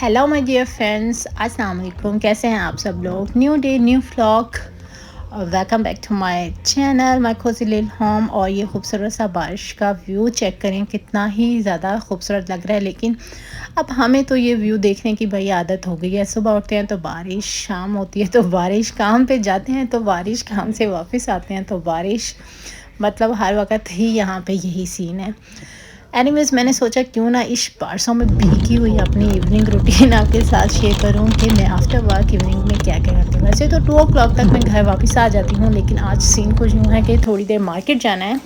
Hello my dear friends, अस्सलाम वालेकुम। कैसे हैं आप सब लोग? New day new vlog. Welcome back to my channel my cosy little home. और ये खूबसूरत सा बारिश का व्यू चेक करें, कितना ही ज़्यादा खूबसूरत लग रहा है। लेकिन अब हमें तो ये व्यू देखने की भाई आदत हो गई है। सुबह उठते हैं तो बारिश, शाम होती है तो बारिश, काम पे जाते हैं तो बारिश, काम से वापस आते हैं तो बारिश। मतलब हर वक्त ही यहाँ पे यही सीन है। एनीवेज़, मैंने सोचा क्यों ना इस बारिशों में भीगी हुई अपनी इवनिंग रूटीन आपके साथ शेयर करूं कि मैं आफ्टर वर्क इवनिंग में क्या-क्या करती हूँ। वैसे तो 2 ओ क्लॉक तक मैं घर वापस आ जाती हूँ, लेकिन आज सीन कुछ यूँ है कि थोड़ी देर मार्केट जाना है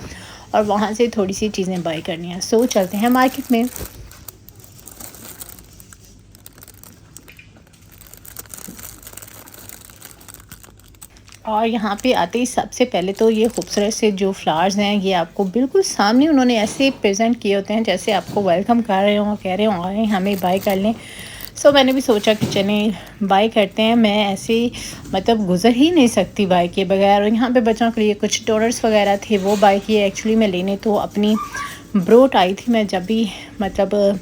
और वहाँ से थोड़ी-सी चीज़ें बाय करनी है। सो चलते हैं मार्केट में। और यहाँ पे आते ही सबसे पहले तो ये खूबसूरत से जो फ्लावर्स हैं, ये आपको बिल्कुल सामने उन्होंने ऐसे प्रेजेंट किए होते हैं जैसे आपको वेलकम कर रहे हों, कह रहे हों आएँ हमें बाय कर लें। सो मैंने भी सोचा कि चलें बाय करते हैं। मैं ऐसे ही मतलब गुज़र ही नहीं सकती बाय किए बगैर। और यहाँ पे बच्चों के लिए कुछ टॉयर्स वगैरह थे, वो बाय किए। एक्चुअली मैं लेने तो अपनी ब्रोट आई थी। मैं जब भी मतलब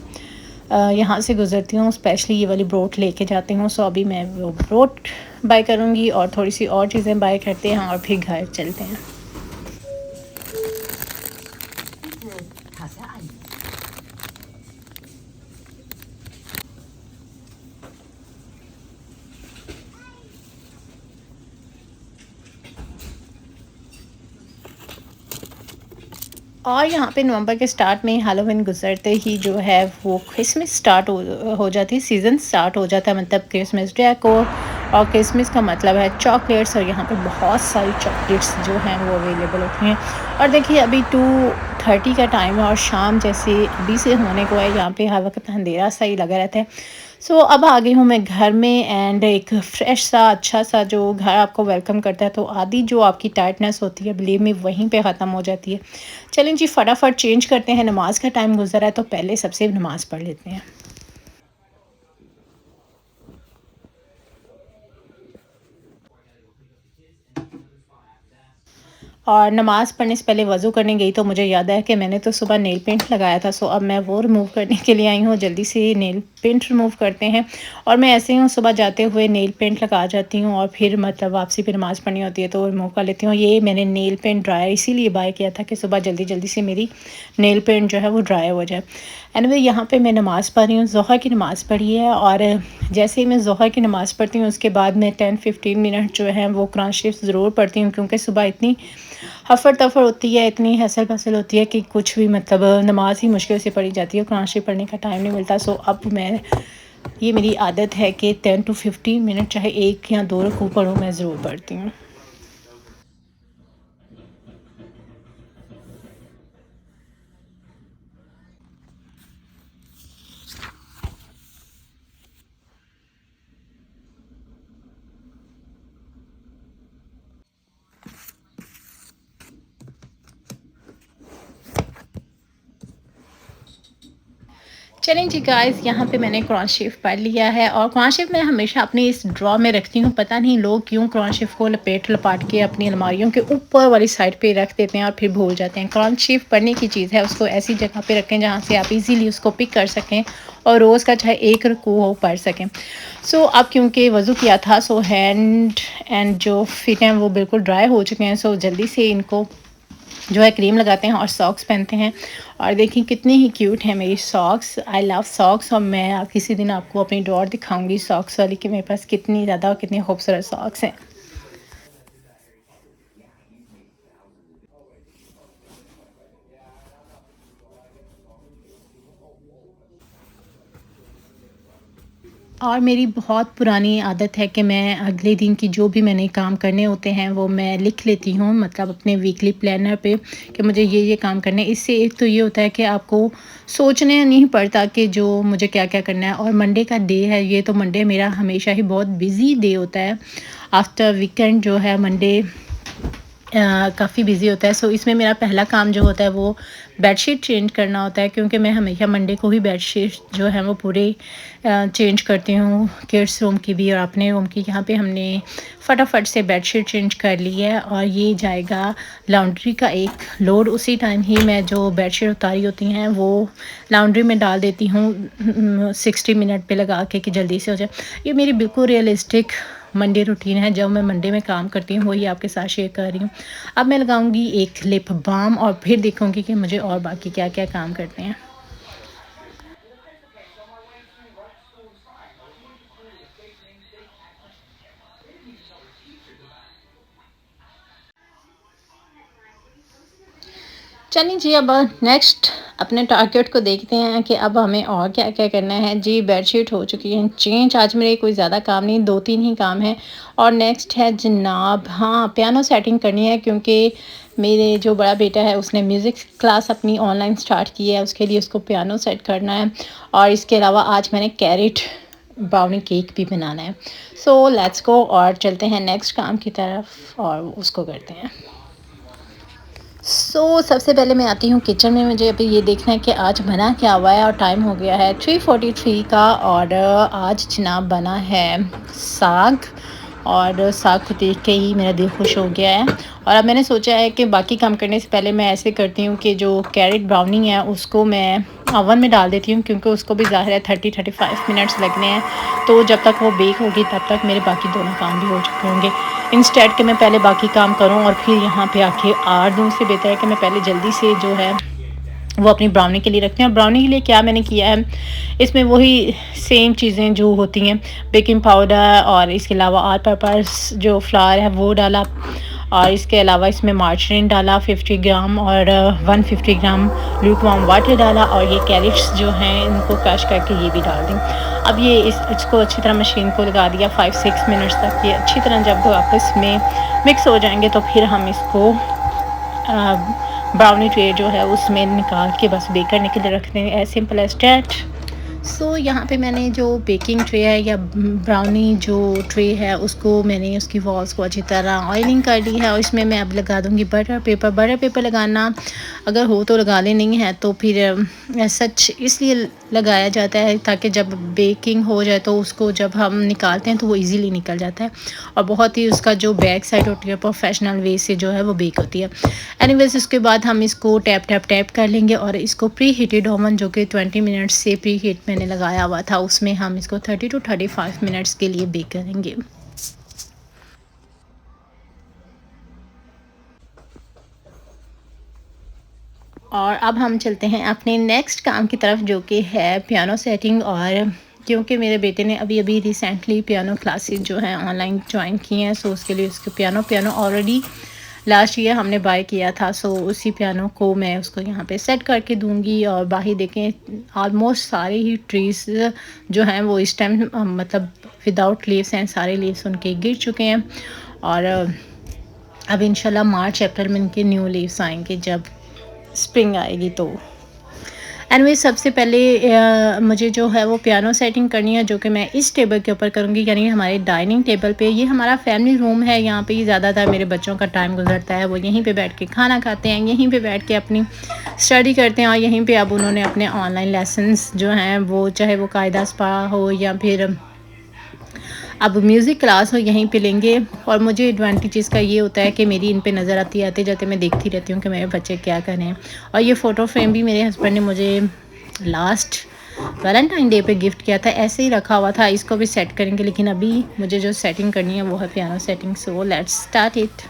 यहाँ से गुज़रती हूँ स्पेशली ये वाली ब्रोट लेके जाती हूँ। सो अभी मैं वो ब्रोट बाय करूँगी और थोड़ी सी और चीज़ें बाय करते हैं और फिर घर चलते हैं। और यहाँ पे नवंबर के स्टार्ट में हैलोवीन गुजरते ही जो है वो क्रिसमस स्टार्ट हो जाती है, सीज़न स्टार्ट हो जाता है। मतलब क्रिसमस डेकोर, और क्रिसमस का मतलब है चॉकलेट्स। और यहाँ पे बहुत सारी चॉकलेट्स जो हैं वो अवेलेबल होती हैं। और देखिए अभी 2:30 का टाइम है और शाम जैसे अभी से होने को है। यहाँ पे हर वक्त अंधेरा सा ही लगा रहता है। सो अब आ गई हूँ मैं घर में। एंड एक फ्रेश सा अच्छा सा जो घर आपको वेलकम करता है, तो आधी जो आपकी टाइटनेस होती है बिलीव में वहीं पे ख़त्म हो जाती है। चलें जी, फटाफट चेंज करते हैं। नमाज का टाइम गुजरा है तो पहले सबसे नमाज़ पढ़ लेते हैं। और नमाज़ पढ़ने से पहले वज़ू करने गई तो मुझे याद आया कि मैंने तो सुबह नेल पेंट लगाया था। सो अब मैं वो रिमूव करने के लिए आई हूँ। जल्दी से नेल पेंट रिमूव करते हैं। और मैं ऐसे ही हूँ, सुबह जाते हुए नेल पेंट लगा जाती हूँ और फिर मतलब वापसी पे नमाज़ पढ़नी होती है तो रिमूव कर लेती हूँ। ये मैंने नेल पेंट ड्रायर इसीलिए बाय किया था कि सुबह जल्दी जल्दी से मेरी नेल पेंट जो है वो ड्राई हो जाए। एनीवे, यहाँ पे मैं नमाज़ पढ़ रही हूँ। ज़ोहर की नमाज़ पढ़ी है और जैसे ही मैं ज़ोहर की नमाज़ पढ़ती हूँ उसके बाद मैं 10-15 मिनट जो है वो कुरान शरीफ ज़रूर पढ़ती हूँ, क्योंकि सुबह इतनी हफ़र-तफ़र होती है, इतनी हसल-पसल होती है कि कुछ भी मतलब नमाज़ ही मुश्किल से पढ़ी जाती है। कुरान शरीफ पढ़ने का टाइम नहीं मिलता। सो अब मैं, ये मेरी आदत है कि 10 टू 15 मिनट चाहे 1 या 2 रुकू पढ़ूँ, मैं ज़रूर पढ़ती हूँ। चलें जी गाइस, यहाँ पे मैंने कुरान शरीफ पढ़ लिया है। और कुरान शरीफ मैं हमेशा अपनी इस ड्रॉ में रखती हूँ। पता नहीं लोग क्यों कुरान शरीफ को लपेट लपाट के अपनी अलमारियों के ऊपर वाली साइड पे रख देते हैं और फिर भूल जाते हैं। कुरान शरीफ पढ़ने की चीज़ है, उसको ऐसी जगह पे रखें जहाँ से आप इजीली उसको पिक कर सकें और रोज़ का चाहे एक रुकू हो पढ़ सकें। सो अब क्योंकि वज़ू किया था, सो हैंड एंड जो फिट हैं वो बिल्कुल ड्राई हो चुके हैं। सो जल्दी से इनको जो है क्रीम लगाते हैं और सॉक्स पहनते हैं। और देखिए कितनी ही क्यूट है मेरी सॉक्स। I love socks. और मैं आप किसी दिन आपको अपनी ड्रॉअर दिखाऊंगी सॉक्स वाली कि मेरे पास कितनी ज़्यादा और कितनी खूबसूरत सॉक्स हैं। और मेरी बहुत पुरानी आदत है कि मैं अगले दिन की जो भी मैंने काम करने होते हैं वो मैं लिख लेती हूँ, मतलब अपने वीकली प्लानर पे कि मुझे ये काम करने हैं। इससे एक तो ये होता है कि आपको सोचने नहीं पड़ता कि जो मुझे क्या-क्या करना है। और मंडे का डे है ये, तो मंडे मेरा हमेशा ही बहुत बिज़ी डे होता है। आफ्टर वीकेंड जो है मंडे काफ़ी बिज़ी होता है। सो इसमें मेरा पहला काम जो होता है वो बेडशीट चेंज करना होता है, क्योंकि मैं हमेशा मंडे को ही बेडशीट जो है वो पूरे चेंज करती हूँ, किड्स रूम की भी और अपने रूम की। यहाँ पे हमने फटाफट से बेडशीट चेंज कर ली है और ये जाएगा लॉन्ड्री का एक लोड। उसी टाइम ही मैं जो बेडशीट उतारी होती हैं वो लॉन्ड्री में डाल देती हूँ 60 मिनट पे लगा के कि जल्दी से हो जाए। ये मेरी बिल्कुल रियलिस्टिक मंडे रूटीन है, जब मैं मंडे में काम करती हूँ वही आपके साथ शेयर कर रही हूँ। अब मैं लगाऊंगी एक लिप बाम और फिर देखूंगी कि मुझे और बाकी क्या क्या काम करते हैं। चलिए जी, अब नेक्स्ट अपने टारगेट को देखते हैं कि अब हमें और क्या क्या करना है। जी, बेडशीट हो चुकी है चेंज। आज मेरे कोई ज़्यादा काम नहीं, 2-3 ही काम है। और नेक्स्ट है जनाब, हाँ, पियानो सेटिंग करनी है, क्योंकि मेरे जो बड़ा बेटा है उसने म्यूज़िक क्लास अपनी ऑनलाइन स्टार्ट की है, उसके लिए उसको पियानो सेट करना है। और इसके अलावा आज मैंने कैरेट ब्राउनी केक भी बनाना है। सो लेट्स गो और चलते हैं नेक्स्ट काम की तरफ और उसको करते हैं। सबसे पहले मैं आती हूँ किचन में। मुझे अभी ये देखना है कि आज बना क्या हुआ है और टाइम हो गया है 3:43 का। और आज जनाब बना है साग, और साग को देख के ही मेरा दिल खुश हो गया है। और अब मैंने सोचा है कि बाकी काम करने से पहले मैं ऐसे करती हूँ कि जो कैरेट ब्राउनी है उसको मैं ओवन में डाल देती हूँ, क्योंकि उसको भी ज़ाहिर है 30-35 मिनट्स लगने हैं। तो जब तक वो बेक होगी तब तक मेरे बाकी दोनों काम भी हो चुके होंगे। इंस्टेड कि मैं पहले बाकी काम करूं और फिर यहाँ पे आके आड़ दूँ, उससे बेहतर है कि मैं पहले जल्दी से जो है वो अपनी ब्राउनी के लिए रखते हैं। और ब्राउनी के लिए क्या मैंने किया है, इसमें वही सेम चीज़ें जो होती हैं, बेकिंग पाउडर और इसके अलावा ऑल पर्पस जो फ्लावर है वो डाला, और इसके अलावा इसमें मार्जरीन डाला 50 ग्राम, और 150 ग्राम लूकवार्म वाटर डाला, और ये कैरेट्स जो हैं इनको क्रश करके ये भी डाल दी। अब ये इसको अच्छी तरह मशीन को लगा दिया 5-6 मिनट्स तक। ये अच्छी तरह जब आपस में मिक्स हो जाएंगे तो फिर हम इसको ब्राउनी ट्रे जो है उसमें निकाल के बस बेक करने के लिए रख दें। As simple as that. यहाँ पे मैंने जो बेकिंग ट्रे है या ब्राउनी जो ट्रे है उसको मैंने उसकी वॉल्स को अच्छी तरह ऑयलिंग कर ली है, और इसमें मैं अब लगा दूँगी बटर पेपर। बटर पेपर लगाना अगर हो तो लगा ले, नहीं है तो फिर सच इसलिए लगाया जाता है ताकि जब बेकिंग हो जाए तो उसको जब हम निकालते हैं तो वो इजीली निकल जाता है, और बहुत ही उसका जो बैक साइड होती है प्रोफेशनल वे से जो है वो बेक होती है। एनीवेज, उसके बाद हम इसको टैप टैप टैप कर लेंगे, और इसको प्री हीटेड ओवन जो कि 20 मिनट्स से प्री हीट मैंने लगाया हुआ था उसमें हम इसको 30-35 मिनट्स के लिए बेक करेंगे। और अब हम चलते हैं अपने नेक्स्ट काम की तरफ, जो कि है पियानो सेटिंग। और क्योंकि मेरे बेटे ने अभी अभी रिसेंटली पियानो क्लासेस जो हैं ऑनलाइन ज्वाइन की हैं, सो उसके लिए उसको पियानो ऑलरेडी लास्ट ईयर हमने बाय किया था। सो उसी पियानो को मैं उसको यहाँ पे सेट करके दूँगी। और बाहर देखें ऑलमोस्ट सारे ही ट्रीज़ जो हैं वो इस टाइम मतलब विदाउट लीव्स हैं, सारे लीव्स उनके गिर चुके हैं। और अब इंशाल्लाह मार्च अप्रैल में इनके न्यू लीव्स आएंगे जब स्प्रिंग आएगी। तो एनवे सबसे पहले मुझे जो है वो पियानो सेटिंग करनी है, जो कि मैं इस टेबल के ऊपर करूँगी, यानी हमारे डाइनिंग टेबल पे। ये हमारा फैमिली रूम है, यहाँ पे ही ज़्यादातर मेरे बच्चों का टाइम गुजरता है। वो यहीं पे बैठ के खाना खाते हैं, यहीं पे बैठ के अपनी स्टडी करते हैं, और यहीं पे अब उन्होंने अपने ऑनलाइन लेसन्स जो हैं वो, चाहे वो कायदा स्पा हो या फिर अब म्यूज़िक क्लास हो, यहीं पे लेंगे। और मुझे एडवांटेजेस का ये होता है कि मेरी इन पे नज़र आते जाते मैं देखती रहती हूँ कि मेरे बच्चे क्या कर रहे हैं। और ये फ़ोटो फ्रेम भी मेरे हस्बैंड ने मुझे लास्ट वैलेंटाइन डे पे गिफ्ट किया था, ऐसे ही रखा हुआ था। इसको भी सेट करेंगे, लेकिन अभी मुझे जो सेटिंग करनी है वो है piano setting. So let's start it.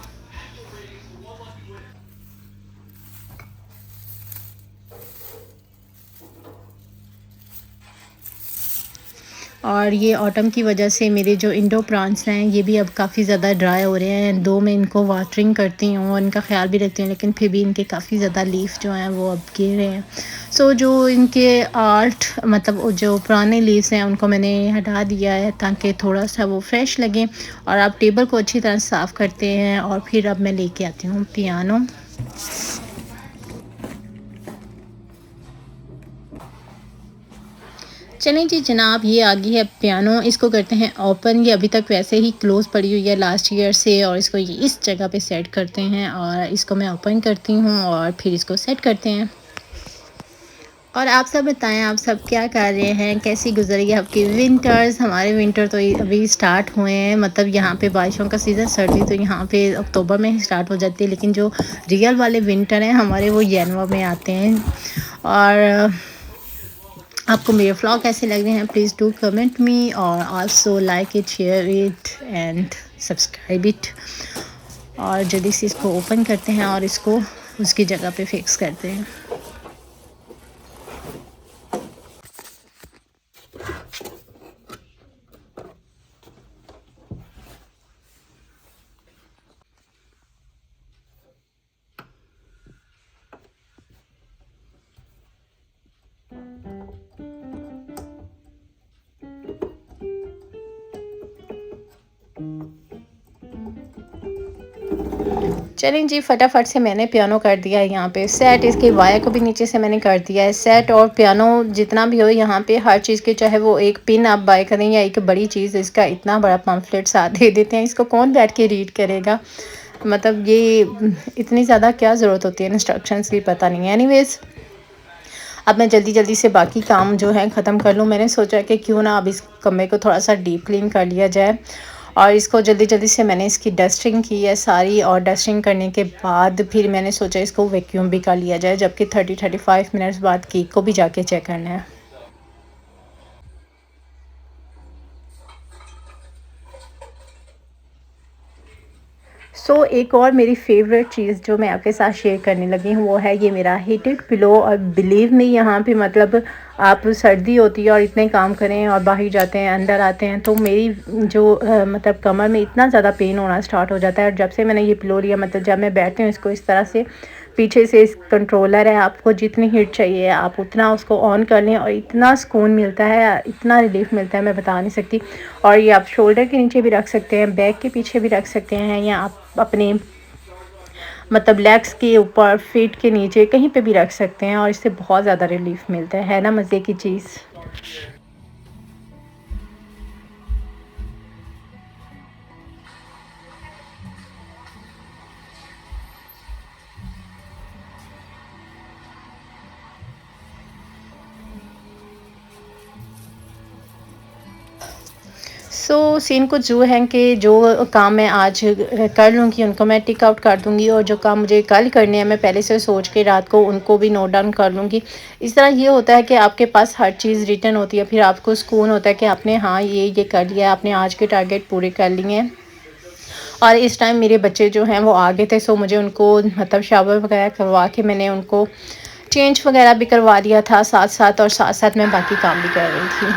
और ये ऑटम की वजह से मेरे जो इंडो प्लांट्स हैं ये भी अब काफ़ी ज़्यादा ड्राई हो रहे हैं। दो मैं इनको वाटरिंग करती हूँ और इनका ख्याल भी रखती हूँ, लेकिन फिर भी इनके काफ़ी ज़्यादा लीफ जो हैं वो अब गिर रहे हैं। जो इनके आर्ट मतलब वो जो पुराने लीव्स हैं उनको मैंने हटा दिया है ताकि थोड़ा सा वो फ्रेश लगे। और अब टेबल को अच्छी तरह साफ़ करते हैं, और फिर अब मैं लेके आती हूँ पियानो। चलें जी जनाब, ये आ गई है पियानो। इसको करते हैं ओपन। ये अभी तक वैसे ही क्लोज़ पड़ी हुई है लास्ट ईयर से, और इसको ये इस जगह पे सेट करते हैं और इसको मैं ओपन करती हूँ और फिर इसको सेट करते हैं। और आप सब बताएं, आप सब क्या कर रहे हैं, कैसी गुजरी है आपकी विंटर्स। हमारे विंटर तो अभी स्टार्ट हुए हैं, मतलब यहाँ पे बारिशों का सीज़न, सर्दी तो यहाँ पे अक्टूबर में ही स्टार्ट हो जाती है, लेकिन जो रियल वाले विंटर हैं हमारे वो जनवरी में आते हैं। और आपको मेरे व्लॉग कैसे लग रहे हैं, प्लीज़ डू कमेंट मी, और also like it, share it and subscribe it. और जल्दी से इसको ओपन करते हैं और इसको उसकी जगह पे फिक्स करते हैं। चलें जी, फटाफट से मैंने पियानो कर दिया है यहाँ पे सेट। इसके वायर को भी नीचे से मैंने कर दिया है सेट। और पियानो जितना भी हो यहाँ पे हर चीज़ के, चाहे वो एक पिन आप बाय करें या एक बड़ी चीज़, इसका इतना बड़ा पम्फलेट साथ दे देते हैं। इसको कौन बैठ के रीड करेगा, मतलब ये इतनी ज़्यादा क्या ज़रूरत होती है इंस्ट्रक्शंस की, पता नहीं। एनीवेज़, अब मैं जल्दी जल्दी से बाकी काम जो है ख़त्म कर लूँ। मैंने सोचा कि क्यों ना अब इस कमरे को थोड़ा सा डीप क्लीन कर लिया जाए, और इसको जल्दी जल्दी से मैंने इसकी डस्टिंग की है सारी। और डस्टिंग करने के बाद फिर मैंने सोचा इसको वैक्यूम भी कर लिया जाए, जबकि 30-35 मिनट्स बाद केक को भी जाके चेक करना है। एक और मेरी फेवरेट चीज़ जो मैं आपके साथ शेयर करने लगी हूँ वो है ये मेरा हीटेड पिलो। और बिलीव मी, यहाँ पे मतलब आप सर्दी होती है और इतने काम करें और बाहर जाते हैं अंदर आते हैं तो मेरी जो मतलब कमर में इतना ज़्यादा पेन होना स्टार्ट हो जाता है। और जब से मैंने ये पिलो लिया, मतलब जब मैं बैठती हूँ इसको इस तरह से, पीछे से इस कंट्रोलर है, आपको जितनी हीट चाहिए आप उतना उसको ऑन कर लें और इतना सुकून मिलता है, इतना रिलीफ मिलता है, मैं बता नहीं सकती। और ये आप शोल्डर के नीचे भी रख सकते हैं, बैक के पीछे भी रख सकते हैं, या आप अपने मतलब लेग्स के ऊपर, फीट के नीचे, कहीं पे भी रख सकते हैं, और इससे बहुत ज़्यादा रिलीफ मिलता है ना, मज़े की चीज़। सीन कुछ जो है कि जो काम मैं आज कर लूँगी उनको मैं टिक आउट कर दूँगी, और जो काम मुझे कल करने हैं मैं पहले से सोच के रात को उनको भी नोट डाउन कर लूँगी। इस तरह ये होता है कि आपके पास हर चीज़ रिटन होती है, फिर आपको सुकून होता है कि आपने हाँ ये कर लिया है, आपने आज के टारगेट पूरे कर लिए हैं। और इस टाइम मेरे बच्चे जो हैं वो आ गए थे, सो मुझे उनको मतलब शावर वगैरह करवा के मैंने उनको चेंज वगैरह भी करवा दिया था साथ साथ, और साथ साथ मैं बाकी काम भी कर रही थी।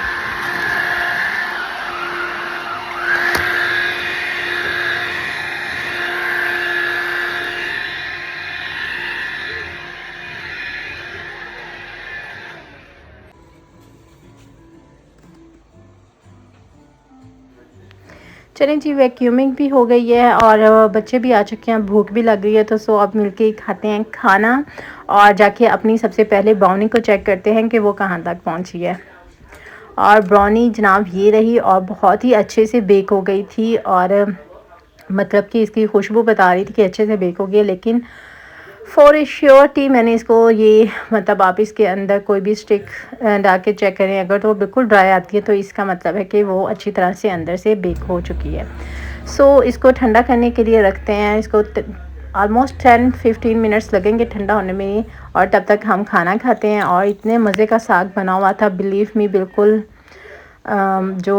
चलें जी, वैक्यूमिंग भी हो गई है और बच्चे भी आ चुके हैं, भूख भी लग गई है, तो अब मिलके ही खाते हैं खाना। और जाके अपनी सबसे पहले ब्राउनी को चेक करते हैं कि वो कहाँ तक पहुँची है। और ब्राउनी जनाब ये रही, और बहुत ही अच्छे से बेक हो गई थी, और मतलब कि इसकी खुशबू बता रही थी कि अच्छे से बेक हो गई है। लेकिन फॉर श्योरिटी मैंने इसको ये मतलब आप इसके अंदर कोई भी स्टिक डाल के चेक करें, अगर तो वो बिल्कुल ड्राई आती है तो इसका मतलब है कि वो अच्छी तरह से अंदर से बेक हो चुकी है। इसको ठंडा करने के लिए रखते हैं। इसको ऑलमोस्ट 10-15 मिनट्स लगेंगे ठंडा होने में, और तब तक हम खाना खाते हैं। और इतने मज़े का साग बना हुआ था, बिलीव मी, बिल्कुल जो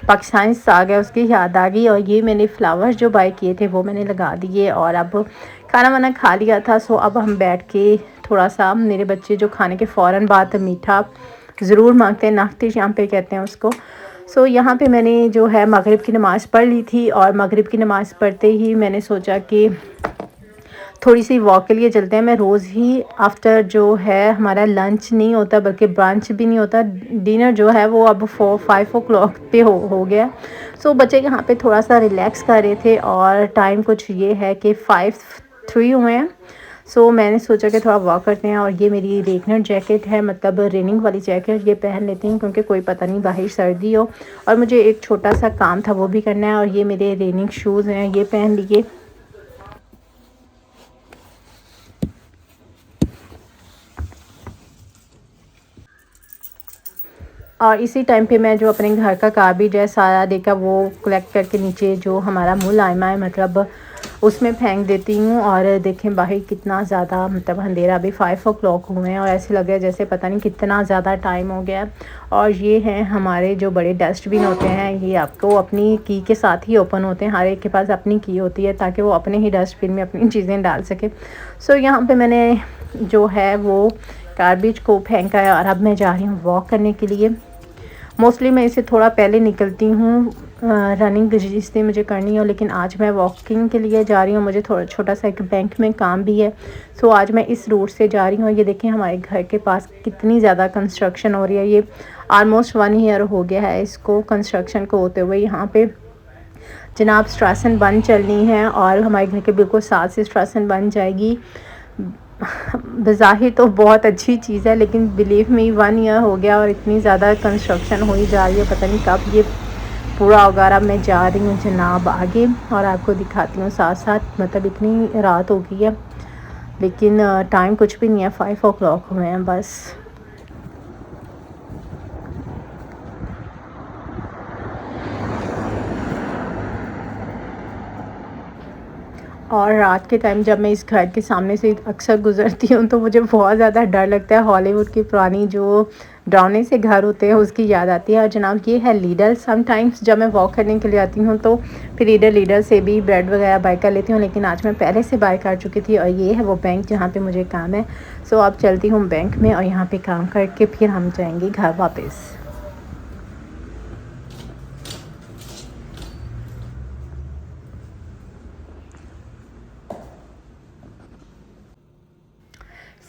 पाकिस्तानी साग है उसकी याद आ गई। और ये मैंने फ्लावर्स जो बाय किए थे वो मैंने लगा दिए, और अब खाना वाना खा लिया था। अब हम बैठ के थोड़ा सा, मेरे बच्चे जो खाने के फ़ौरन बाद मीठा ज़रूर मांगते हैं, नाश्ते शाम पे कहते हैं उसको। यहाँ पे मैंने जो है मगरिब की नमाज़ पढ़ ली थी, और मगरिब की नमाज़ पढ़ते ही मैंने सोचा कि थोड़ी सी वॉक के लिए चलते हैं। मैं रोज़ ही आफ्टर जो है हमारा लंच नहीं होता, बल्कि ब्रंच भी नहीं होता, डिनर जो है वो अब 4-5 ओ क्लॉक पे हो गया। बच्चे यहाँ पे थोड़ा सा रिलैक्स कर रहे थे, और टाइम कुछ ये है कि 5-3 हुए हैं। सो मैंने सोचा कि थोड़ा वॉक करते हैं, और ये मेरी रेनर जैकेट है, मतलब रेनिंग वाली जैकेट, ये पहन लेती हूँ क्योंकि कोई पता नहीं बाहर सर्दी हो, और मुझे एक छोटा सा काम था वो भी करना है। और ये मेरे रेनिंग शूज़ हैं, ये पहन लिए। और इसी टाइम पे मैं जो अपने घर का गार्बेज है सारा देखा वो कलेक्ट करके नीचे जो हमारा मुलायमा है मतलब उसमें फेंक देती हूँ। और देखें बाहर कितना ज़्यादा मतलब अंधेरा, अभी 5 o'clock हुए हैं और ऐसे लग रहा है जैसे पता नहीं कितना ज़्यादा टाइम हो गया। और ये हैं हमारे जो बड़े डस्टबिन होते हैं, ये आपको अपनी की के साथ ही ओपन होते हैं, हर एक के पास अपनी की होती है ताकि वो अपने ही डस्टबिन में अपनी चीज़ें डाल सके। सो यहाँ पर मैंने जो है वो गार्बेज को फेंका है, और अब मैं जा रही हूँ वॉक करने के लिए। मोस्टली मैं इसे थोड़ा पहले निकलती हूँ रनिंग जिससे मुझे करनी हो, लेकिन आज मैं वॉकिंग के लिए जा रही हूँ, मुझे थोड़ा छोटा सा एक बैंक में काम भी है। सो आज मैं इस रूट से जा रही हूँ। ये देखें हमारे घर के पास कितनी ज़्यादा कंस्ट्रक्शन हो रही है, ये ऑलमोस्ट 1 ईयर हो गया है इसको कंस्ट्रक्शन को होते हुए। यहाँ पे जनाब स्ट्रासन बन चलनी है और हमारे घर के बिल्कुल साथ से स्ट्रासन बन जाएगी। बज़ाहिर तो बहुत अच्छी चीज़ है, लेकिन बिलीव मी 1 ईयर हो गया और इतनी ज़्यादा कंस्ट्रक्शन हो ही जा रही है, पता नहीं कब ये पूरा होगा। अब मैं जा रही हूँ जनाब आगे और आपको दिखाती हूँ साथ साथ। मतलब इतनी रात हो गई है लेकिन टाइम कुछ भी नहीं है, 5 o'clock हुए हैं बस। और रात के टाइम जब मैं इस घर के सामने से अक्सर गुज़रती हूँ तो मुझे बहुत ज़्यादा डर लगता है। हॉलीवुड की पुरानी जो डरावने से घर होते हैं उसकी याद आती है। और जनाब ये है लीडर। समटाइम्स जब मैं वॉक करने के लिए आती हूँ तो फिर लीडर से भी ब्रेड वगैरह बाय कर लेती हूँ, लेकिन आज मैं पहले से बाय कर चुकी थी। और ये है वो बैंक जहाँ पे मुझे काम है। सो अब चलती हूँ बैंक में और यहाँ पे काम करके फिर हम जाएंगे घर वापस।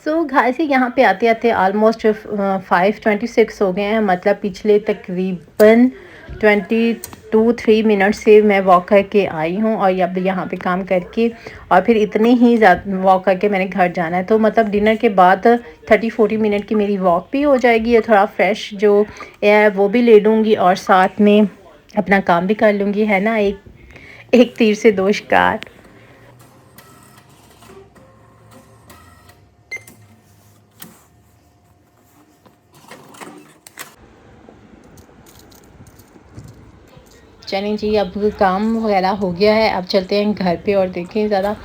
सो घर से यहाँ पे आते आते ऑलमोस्ट 5:26 हो गए हैं। मतलब पिछले तकरीबन 22-3 मिनट से मैं वॉक करके आई हूँ, और अब यहाँ पे काम करके और फिर इतने ही ज़्यादा वॉक करके मैंने घर जाना है। तो मतलब डिनर के बाद 30-40 मिनट की मेरी वॉक भी हो जाएगी और थोड़ा फ्रेश जो एयर वो भी ले लूँगी और साथ में अपना काम भी कर लूँगी, है ना। एक एक तीर से दो शिकार। चलें जी, अब काम वगैरह हो गया है, अब चलते हैं घर पे। और देखें ज़रा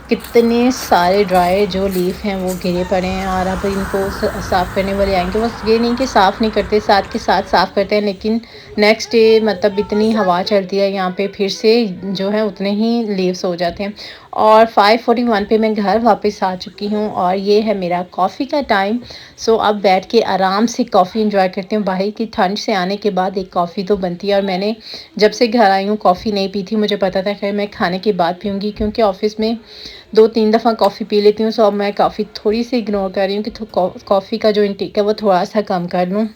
कितने सारे ड्राई जो लीफ हैं वो गिरे पड़े हैं, और अब इनको साफ़ करने वाले आएंगे। बस ये नहीं कि साफ़ नहीं करते, साथ के साथ साफ़ करते हैं, लेकिन नेक्स्ट डे मतलब इतनी हवा चलती है यहाँ पे फिर से जो है उतने ही लीव्स हो जाते हैं। और 5:41 पे मैं घर वापस आ चुकी हूँ, और ये है मेरा कॉफ़ी का टाइम। सो अब बैठ के आराम से कॉफ़ी इंजॉय करती हूँ। बाहर की ठंड से आने के बाद एक कॉफ़ी तो बनती है, और मैंने जब से घर आई हूँ कॉफ़ी नहीं पी थी। मुझे पता था कि मैं खाने के बाद पीऊँगी, क्योंकि ऑफ़िस में 2-3 दफ़ा कॉफ़ी पी लेती हूँ। सो अब मैं कॉफ़ी थोड़ी सी इग्नोर कर रही हूँ कि कॉफ़ी का जो इंटेक है वो थोड़ा सा कम कर लूँ।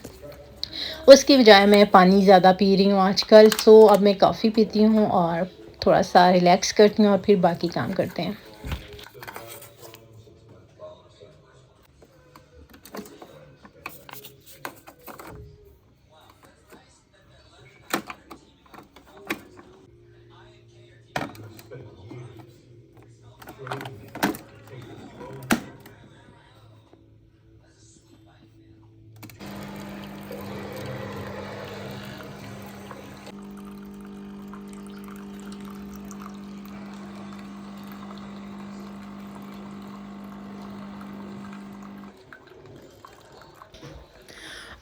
उसकी बजाय मैं पानी ज़्यादा पी रही हूँ आजकल। सो अब मैं कॉफ़ी पीती हूँ और थोड़ा सा रिलैक्स करती हूँ और फिर बाकी काम करते हैं।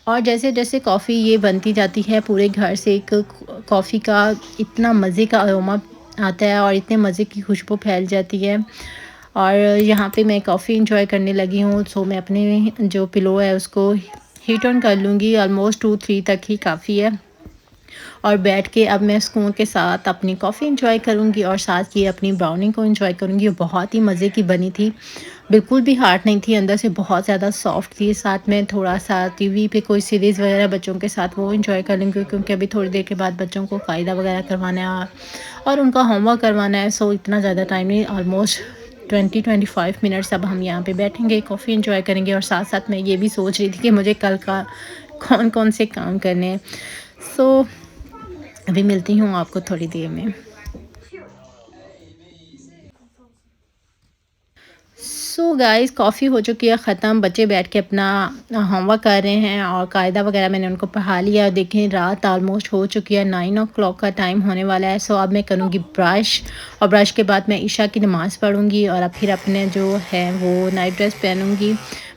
और जैसे-जैसे कॉफ़ी ये बनती जाती है पूरे घर से एक कॉफ़ी का इतना मज़े का अरोमा आता है और इतने मज़े की खुशबू फैल जाती है। और यहाँ पे मैं कॉफ़ी एंजॉय करने लगी हूँ। सो मैं अपने जो पिलो है उसको हीट ऑन कर लूँगी, ऑलमोस्ट 2-3 तक ही काफ़ी है। और बैठ के अब मैं सुकून के साथ अपनी कॉफ़ी एंजॉय करूँगी और साथ ही अपनी ब्राउनी को एंजॉय करूँगी। वो बहुत ही मज़े की बनी थी, बिल्कुल भी हार्ड नहीं थी, अंदर से बहुत ज़्यादा सॉफ्ट थी। साथ में थोड़ा-सा टीवी पे कोई सीरीज़ वगैरह बच्चों के साथ वो एंजॉय कर लूँगी, क्योंकि अभी थोड़ी देर के बाद बच्चों को क़ायदा वगैरह करवाना है और उनका होमवर्क करवाना है। सो इतना ज़्यादा टाइम नहीं, ऑलमोस्ट 20-25 मिनट्स अब हम यहाँ पे बैठेंगे, कॉफ़ी एंजॉय करेंगे और साथ साथ मैं ये भी सोच रही थी कि मुझे कल का कौन कौन से काम करने हैं। सो अभी मिलती हूँ आपको थोड़ी देर में। सो गाइस कॉफ़ी हो चुकी है ख़त्म, बच्चे बैठ के अपना होमवर्क कर रहे हैं और कायदा वगैरह मैंने उनको पढ़ा लिया। देखें रात ऑलमोस्ट हो चुकी है, 9 ओ क्लॉक का टाइम होने वाला है। सो अब मैं करूँगी ब्रश और ब्रश के बाद मैं ईशा की नमाज़ पढ़ूँगी और अब फिर अपने जो है वो नाइट ड्रेस पहनूँगी।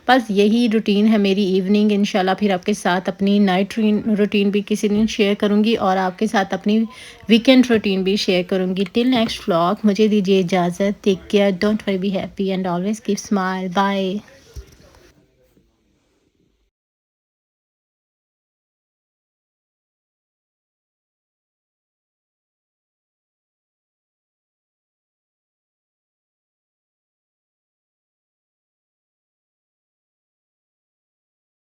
बस यही रूटीन है मेरी इवनिंग। इंशाल्लाह फिर आपके साथ अपनी नाइट रूटीन भी किसी दिन शेयर करूँगी और आपके साथ अपनी वीकेंड रूटीन भी शेयर करूँगी। टिल नेक्स्ट व्लॉग मुझे दीजिए इजाज़त। Take care, don't worry, be happy and always keep smile. Bye.